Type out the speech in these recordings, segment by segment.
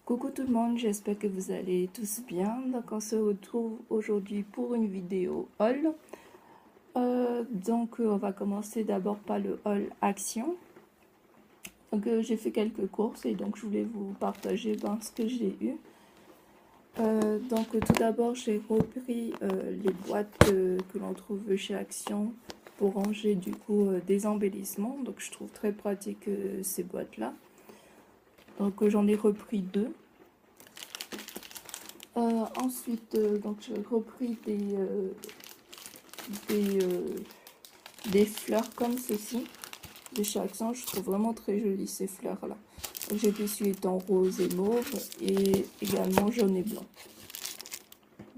Coucou tout le monde, j'espère que vous allez tous bien. Donc on se retrouve aujourd'hui pour une vidéo haul. On va commencer d'abord par le haul action. Donc j'ai fait quelques courses et donc je voulais vous partager ce que j'ai eu. Tout d'abord j'ai repris les boîtes que l'on trouve chez Action pour ranger du coup des embellissements. Donc je trouve très pratique ces boîtes là. Donc j'en ai repris deux. Ensuite, j'ai repris des fleurs comme ceci de chez Action. Je trouve vraiment très jolies ces fleurs là. J'ai dessus étant rose et mauve et également jaune et blanc.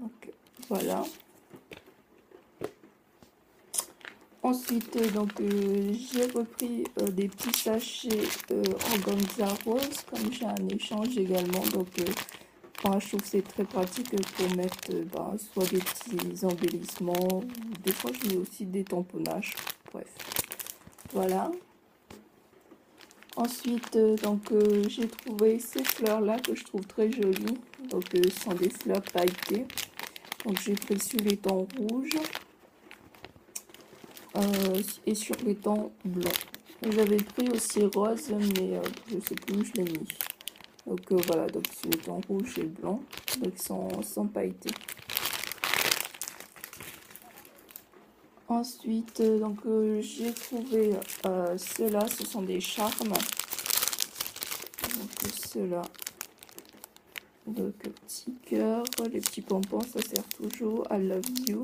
Donc voilà. Ensuite, j'ai repris des petits sachets organza rose comme j'ai un échange également. Moi, je trouve que c'est très pratique pour mettre soit des petits embellissements, des fois je mets aussi des tamponnages, bref, voilà. Ensuite, j'ai trouvé ces fleurs là que je trouve très jolies, ce sont des fleurs pailletées, donc j'ai pris sur les tons rouges et sur les tons blancs. J'avais pris aussi rose, mais je sais plus où je l'ai mis. Voilà, donc sur les tons rouges et blancs, donc sans pailletés. Ensuite, j'ai trouvé ceux-là, ce sont des charmes. Donc ceux-là, donc petit cœur, les petits pompons, ça sert toujours. I love you.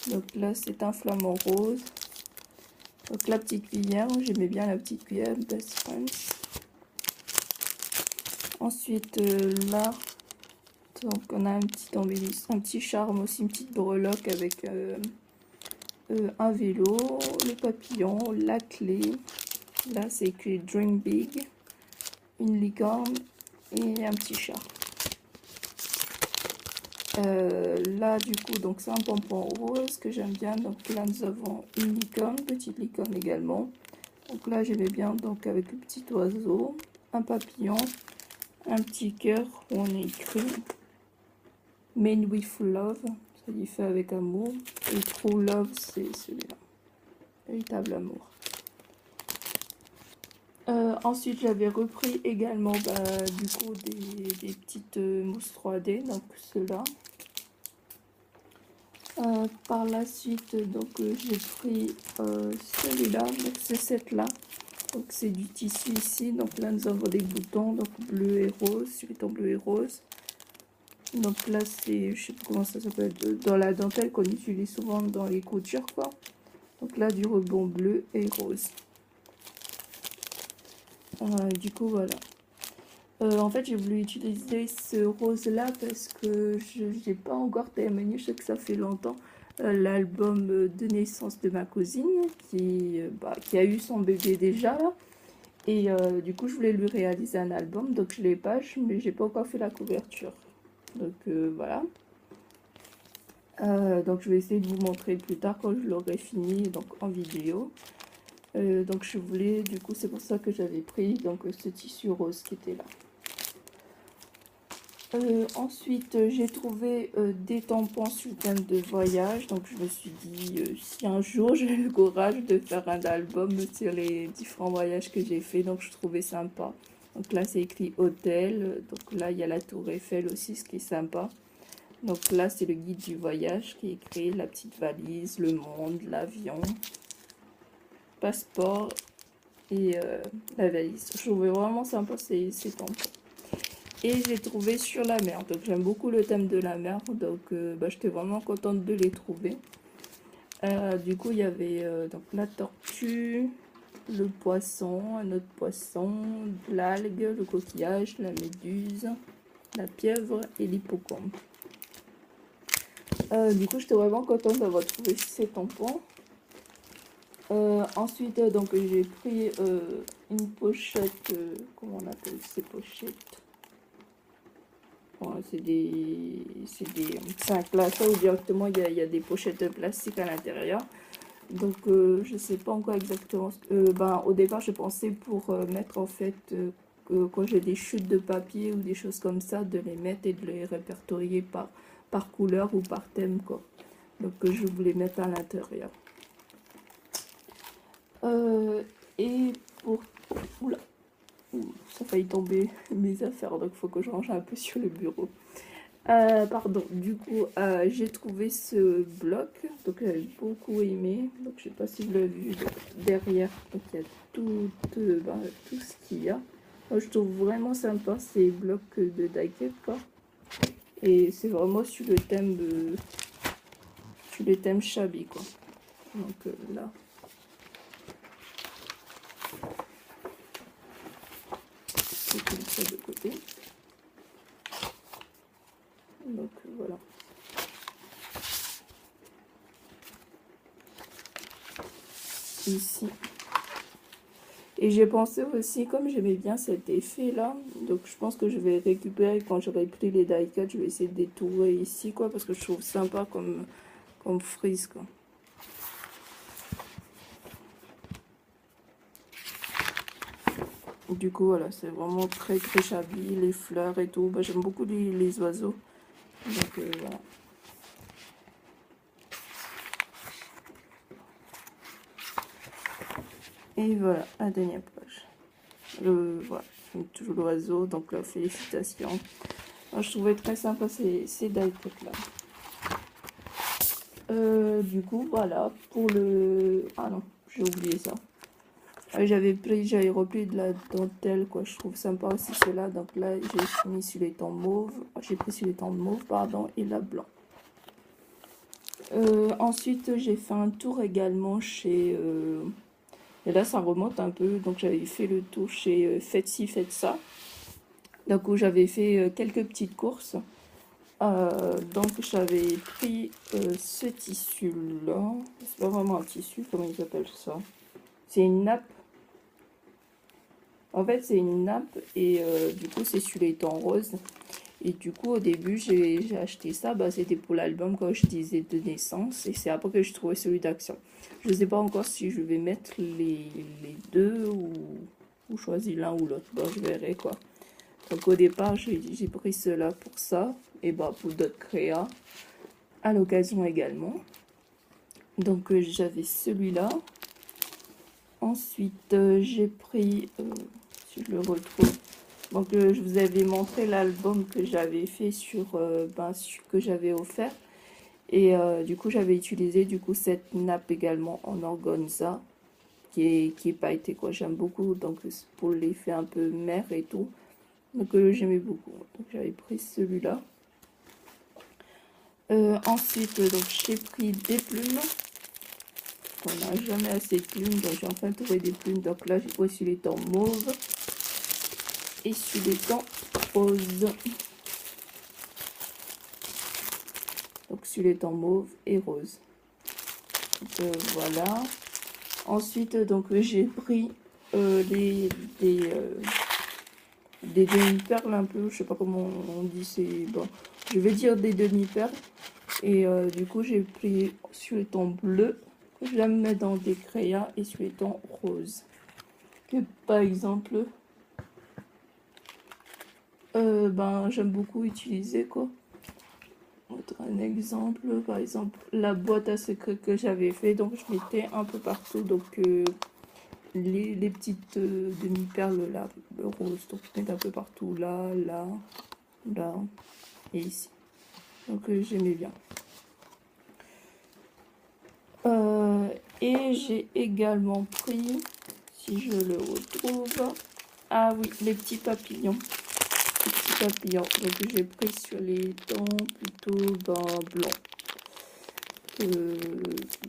Donc là, c'est un flamant rose. Donc la petite cuillère, j'aimais bien la petite cuillère, best friends. Ensuite, là, donc on a un petit embellissement, un petit charme aussi, une petite breloque avec un vélo, le papillon, la clé. Là, c'est écrit Dream Big, une licorne et un petit chat. Là, du coup, donc c'est un pompon rose que j'aime bien. Donc là, nous avons une licorne, petite licorne également. Donc là, j'aimais bien donc avec le petit oiseau, un papillon, un petit cœur où on est écrit Made with Love, ça dit fait avec amour. Et True Love, c'est celui-là, véritable amour. Ensuite, j'avais repris également du coup des petites mousses 3D, donc ceux-là. Par la suite, j'ai pris celui-là, donc c'est cette-là. Donc c'est du tissu ici. Donc là, nous avons des boutons, donc bleu et rose, sur les tons bleu et rose. Donc là, c'est, je sais pas comment ça s'appelle, dans la dentelle qu'on utilise souvent dans les coutures, quoi. Donc là, du rebond bleu et rose. Du coup, voilà. En fait, j'ai voulu utiliser ce rose-là parce que je n'ai pas encore terminé. Je sais que ça fait longtemps. L'album de naissance de ma cousine qui a eu son bébé déjà. Et du coup, je voulais lui réaliser un album. Donc, je l'ai pas, mais j'ai pas encore fait la couverture. Donc, voilà. Donc, je vais essayer de vous montrer plus tard quand je l'aurai fini donc en vidéo. Donc, je voulais, du coup, c'est pour ça que j'avais pris donc ce tissu rose qui était là. Ensuite, j'ai trouvé des tampons sur thème de voyage. Donc, je me suis dit, si un jour j'ai le courage de faire un album sur les différents voyages que j'ai fait, donc je trouvais sympa. Donc là, c'est écrit hôtel. Donc là, il y a la tour Eiffel aussi, ce qui est sympa. Donc là, c'est le guide du voyage qui est écrit, la petite valise, le monde, l'avion, passeport et la valise. Je trouvais vraiment sympa ces tampons. Et j'ai trouvé sur la mer. Donc j'aime beaucoup le thème de la mer. Donc j'étais vraiment contente de les trouver. Du coup, il y avait donc la tortue, le poisson, un autre poisson, l'algue, le coquillage, la méduse, la pieuvre et l'hippocampe. Du coup, j'étais vraiment contente d'avoir trouvé ces tampons. Ensuite, j'ai pris une pochette. Comment on appelle ces pochettes? C'est un classeur où directement il y a des pochettes de plastique à l'intérieur. Donc je sais pas encore exactement. Au départ je pensais pour mettre en fait quand j'ai des chutes de papier ou des choses comme ça, de les mettre et de les répertorier par couleur ou par thème, quoi. Donc je voulais mettre à l'intérieur. Et pour... Oula, ça a failli tomber mes affaires, donc il faut que je range un peu sur le bureau. Pardon, du coup, j'ai trouvé ce bloc, donc j'avais beaucoup aimé. Donc je sais pas si vous l'avez vu derrière, donc il y a tout ce qu'il y a. Moi, je trouve vraiment sympa ces blocs de die-cut, quoi. Et c'est vraiment sur le thème shabby, quoi. Donc là. Je vais ça de côté. Donc voilà. Ici. Et j'ai pensé aussi, comme j'aimais bien cet effet là, donc je pense que je vais récupérer quand j'aurai pris les die-cut, je vais essayer de détourer ici, quoi, parce que je trouve sympa comme frise, quoi. Du coup, voilà, c'est vraiment très très shabby, les fleurs et tout. Bah, j'aime beaucoup les oiseaux. Donc voilà. Et voilà, la dernière page. Voilà, toujours l'oiseau, donc là, félicitations. Alors, je trouvais très sympa ces die-cut là. Du coup, voilà, pour le... Ah non, j'ai oublié ça. J'avais repris de la dentelle, quoi. Je trouve sympa aussi cela. Donc là, j'ai mis sur les tons mauve. J'ai pris sur les tons mauve, pardon, et la blanc. Ensuite, j'ai fait un tour également chez... et là, ça remonte un peu. Donc, j'avais fait le tour chez Faites ci, faites ça. Donc, où j'avais fait quelques petites courses. Donc, j'avais pris ce tissu-là. C'est pas vraiment un tissu, comment ils appellent ça? C'est une nappe. En fait, c'est une nappe et du coup, c'est sur les tons roses. Et du coup, au début, j'ai acheté ça. Bah, c'était pour l'album quand je disais de naissance. Et c'est après que je trouvais celui d'action. Je ne sais pas encore si je vais mettre les deux ou choisir l'un ou l'autre. Bon, je verrai quoi. Donc, au départ, j'ai pris cela pour ça. Et bah, pour d'autres créas. À l'occasion également. Donc, j'avais celui-là. Ensuite, j'ai pris... si je le retrouve. Donc je vous avais montré l'album que j'avais fait que j'avais offert. Et du coup j'avais utilisé cette nappe également en organza qui est pailletée, quoi. J'aime beaucoup, donc pour l'effet un peu mer et tout. Donc j'aimais beaucoup. Donc j'avais pris celui-là. Ensuite donc j'ai pris des plumes. On n'a jamais assez de plumes, donc j'ai enfin trouvé des plumes. Donc là j'ai pris sur les tons mauve et sur les tons rose. Donc sur les tons mauve et rose. Donc voilà. Ensuite donc j'ai pris des demi-perles un peu, je sais pas comment on dit, c'est bon, je vais dire des demi-perles. Et du coup j'ai pris sur les tons bleus, que je vais me mettre dans des crayons, et sur les tons roses. Que par exemple j'aime beaucoup utiliser, quoi. Un exemple, par exemple la boîte à secrets que j'avais fait, donc je mettais un peu partout, donc les petites demi-perles là, roses, donc je mettais un peu partout, là, et ici. Donc j'aimais bien. Et j'ai également pris, si je le retrouve, ah oui, les petits papillons. Donc j'ai pris sur les tons plutôt blancs.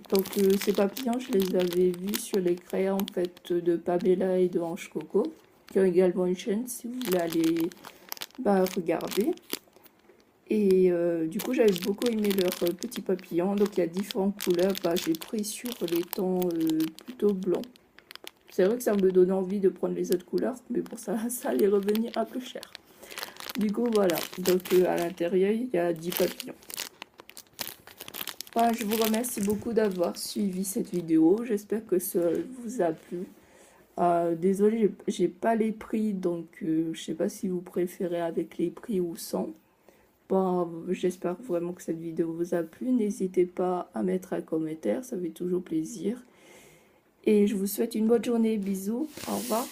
Donc ces papillons, je les avais vus sur les crayons en fait de Pamela et de Ange Coco, qui ont également une chaîne si vous voulez aller regarder. Et du coup j'avais beaucoup aimé leurs petits papillons. Donc il y a différentes couleurs. J'ai pris sur les tons plutôt blancs. C'est vrai que ça me donne envie de prendre les autres couleurs, mais pour ça allait revenir un peu cher. Du coup voilà, donc à l'intérieur il y a 10 papillons. Je vous remercie beaucoup d'avoir suivi cette vidéo. J'espère que ça vous a plu. Désolée, j'ai pas les prix, donc je sais pas si vous préférez avec les prix ou sans. Bon, j'espère vraiment que cette vidéo vous a plu. N'hésitez pas à mettre un commentaire, ça fait toujours plaisir. Et je vous souhaite une bonne journée. Bisous, au revoir.